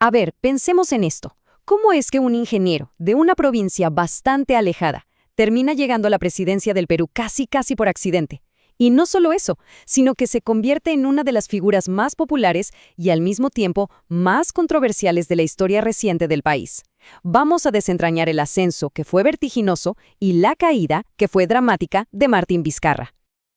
A ver, pensemos en esto. ¿Cómo es que un ingeniero de una provincia bastante alejada termina llegando a la presidencia del Perú casi por accidente? Y no solo eso, sino que se convierte en una de las figuras más populares y al mismo tiempo más controversiales de la historia reciente del país. Vamos a desentrañar el ascenso, que fue vertiginoso, y la caída, que fue dramática, de Martín Vizcarra.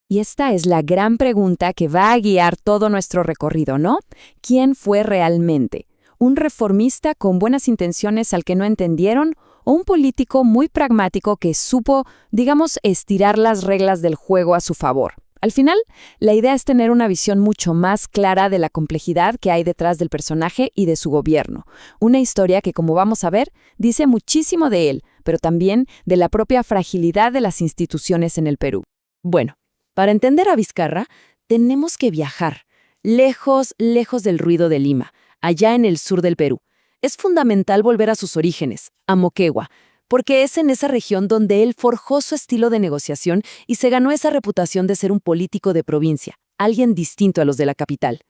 Y esta es la gran pregunta que va a guiar todo nuestro recorrido, ¿no? ¿Quién fue realmente? ¿Un reformista con buenas intenciones al que no entendieron? ¿O un político muy pragmático que supo, digamos, estirar las reglas del juego a su favor? Al final, la idea es tener una visión mucho más clara de la complejidad que hay detrás del personaje y de su gobierno. Una historia que, como vamos a ver, dice muchísimo de él, pero también de la propia fragilidad de las instituciones en el Perú. Bueno, para entender a Vizcarra, tenemos que viajar, lejos del ruido de Lima, allá en el sur del Perú. Es fundamental volver a sus orígenes, a Moquegua, porque es en esa región donde él forjó su estilo de negociación y se ganó esa reputación de ser un político de provincia, alguien distinto a los de la capital.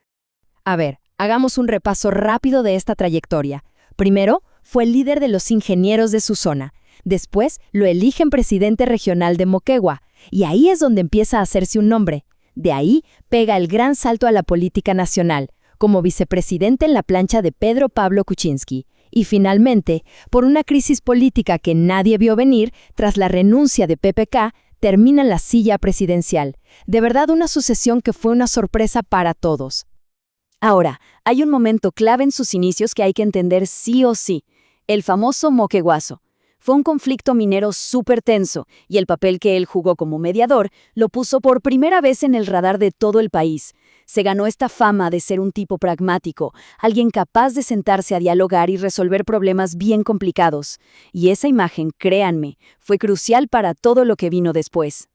A ver, hagamos un repaso rápido de esta trayectoria. Primero, fue el líder de los ingenieros de su zona. Después, lo eligen presidente regional de Moquegua, y ahí es donde empieza a hacerse un nombre. De ahí, pega el gran salto a la política nacional, como vicepresidente en la plancha de Pedro Pablo Kuczynski. Y finalmente, por una crisis política que nadie vio venir, tras la renuncia de PPK, termina en la silla presidencial. De verdad, una sucesión que fue una sorpresa para todos. Ahora, hay un momento clave en sus inicios que hay que entender sí o sí, el famoso Moqueguazo. Fue un conflicto minero súper tenso, y el papel que él jugó como mediador lo puso por primera vez en el radar de todo el país. Se ganó esta fama de ser un tipo pragmático, alguien capaz de sentarse a dialogar y resolver problemas bien complicados. Y esa imagen, créanme, fue crucial para todo lo que vino después.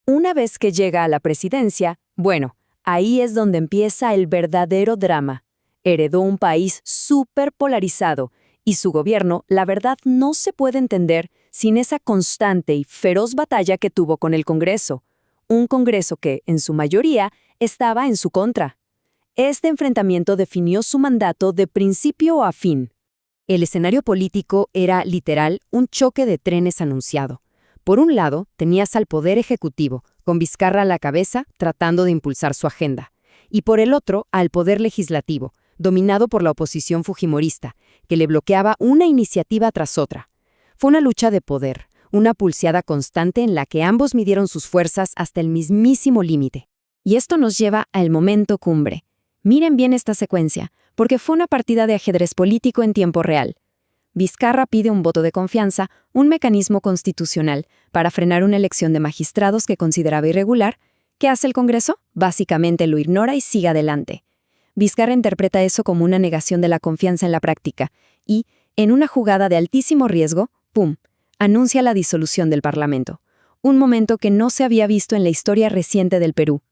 Una vez que llega a la presidencia, bueno, ahí es donde empieza el verdadero drama. Heredó un país súper polarizado, y su gobierno, la verdad, no se puede entender sin esa constante y feroz batalla que tuvo con el Congreso. Un Congreso que, en su mayoría, estaba en su contra. Este enfrentamiento definió su mandato de principio a fin. El escenario político era, literal, un choque de trenes anunciado. Por un lado, tenías al Poder Ejecutivo, con Vizcarra a la cabeza, tratando de impulsar su agenda. Y por el otro, al Poder Legislativo, dominado por la oposición fujimorista, que le bloqueaba una iniciativa tras otra. Fue una lucha de poder, una pulseada constante en la que ambos midieron sus fuerzas hasta el mismísimo límite. Y esto nos lleva al momento cumbre. Miren bien esta secuencia, porque fue una partida de ajedrez político en tiempo real. Vizcarra pide un voto de confianza, un mecanismo constitucional, para frenar una elección de magistrados que consideraba irregular. ¿Qué hace el Congreso? Básicamente lo ignora y sigue adelante. Vizcarra interpreta eso como una negación de la confianza en la práctica y, en una jugada de altísimo riesgo, ¡pum!, anuncia la disolución del Parlamento. Un momento que no se había visto en la historia reciente del Perú.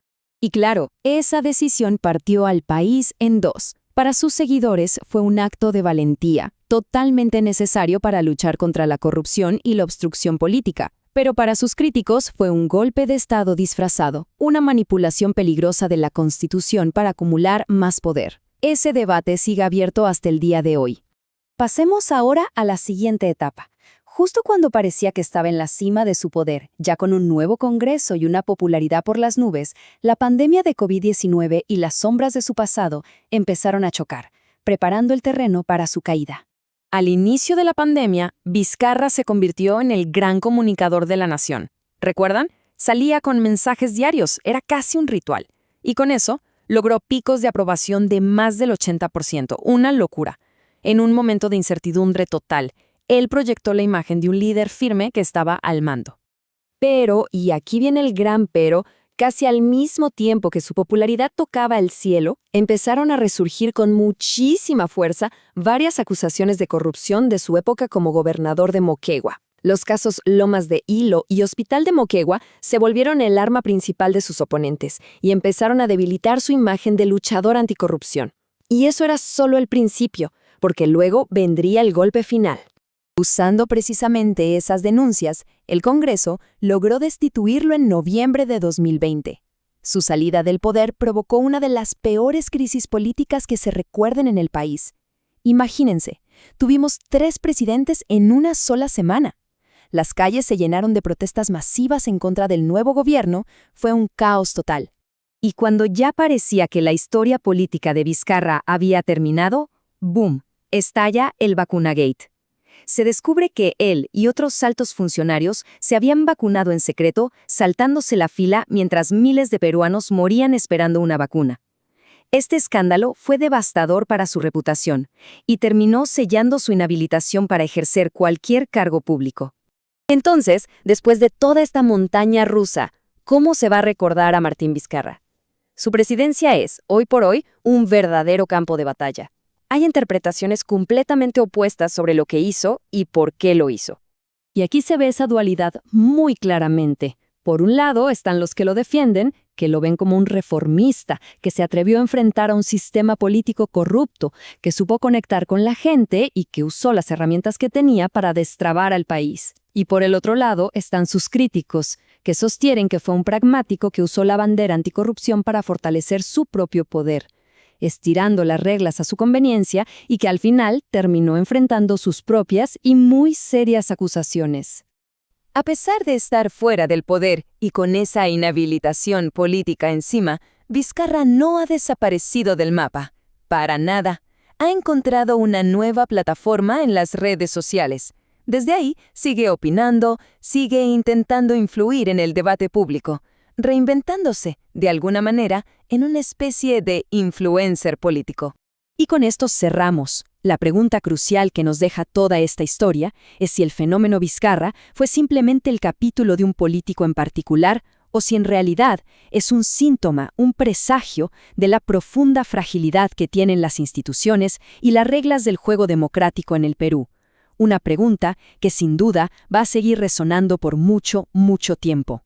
Y claro, esa decisión partió al país en dos. Para sus seguidores fue un acto de valentía, totalmente necesario para luchar contra la corrupción y la obstrucción política. Pero para sus críticos fue un golpe de Estado disfrazado, una manipulación peligrosa de la Constitución para acumular más poder. Ese debate sigue abierto hasta el día de hoy. Pasemos ahora a la siguiente etapa. Justo cuando parecía que estaba en la cima de su poder, ya con un nuevo Congreso y una popularidad por las nubes, la pandemia de COVID-19 y las sombras de su pasado empezaron a chocar, preparando el terreno para su caída. Al inicio de la pandemia, Vizcarra se convirtió en el gran comunicador de la nación. ¿Recuerdan? Salía con mensajes diarios, era casi un ritual. Y con eso, logró picos de aprobación de más del 80%, una locura. En un momento de incertidumbre total, él proyectó la imagen de un líder firme que estaba al mando. Pero, y aquí viene el gran pero, casi al mismo tiempo que su popularidad tocaba el cielo, empezaron a resurgir con muchísima fuerza varias acusaciones de corrupción de su época como gobernador de Moquegua. Los casos Lomas de Hilo y Hospital de Moquegua se volvieron el arma principal de sus oponentes y empezaron a debilitar su imagen de luchador anticorrupción. Y eso era solo el principio, porque luego vendría el golpe final. Usando precisamente esas denuncias, el Congreso logró destituirlo en noviembre de 2020. Su salida del poder provocó una de las peores crisis políticas que se recuerden en el país. Imagínense, tuvimos 3 presidentes en una sola semana. Las calles se llenaron de protestas masivas en contra del nuevo gobierno, fue un caos total. Y cuando ya parecía que la historia política de Vizcarra había terminado, ¡boom!, estalla el Vacunagate. Se descubre que él y otros altos funcionarios se habían vacunado en secreto, saltándose la fila mientras miles de peruanos morían esperando una vacuna. Este escándalo fue devastador para su reputación y terminó sellando su inhabilitación para ejercer cualquier cargo público. Entonces, después de toda esta montaña rusa, ¿cómo se va a recordar a Martín Vizcarra? Su presidencia es, hoy por hoy, un verdadero campo de batalla. Hay interpretaciones completamente opuestas sobre lo que hizo y por qué lo hizo. Y aquí se ve esa dualidad muy claramente. Por un lado están los que lo defienden, que lo ven como un reformista, que se atrevió a enfrentar a un sistema político corrupto, que supo conectar con la gente y que usó las herramientas que tenía para destrabar al país. Y por el otro lado están sus críticos, que sostienen que fue un pragmático que usó la bandera anticorrupción para fortalecer su propio poder, estirando las reglas a su conveniencia y que al final terminó enfrentando sus propias y muy serias acusaciones. A pesar de estar fuera del poder y con esa inhabilitación política encima, Vizcarra no ha desaparecido del mapa. Para nada. Ha encontrado una nueva plataforma en las redes sociales. Desde ahí sigue opinando, sigue intentando influir en el debate público, reinventándose, de alguna manera, en una especie de influencer político. Y con esto cerramos. La pregunta crucial que nos deja toda esta historia es si el fenómeno Vizcarra fue simplemente el capítulo de un político en particular o si en realidad es un síntoma, un presagio de la profunda fragilidad que tienen las instituciones y las reglas del juego democrático en el Perú. Una pregunta que sin duda va a seguir resonando por mucho, mucho tiempo.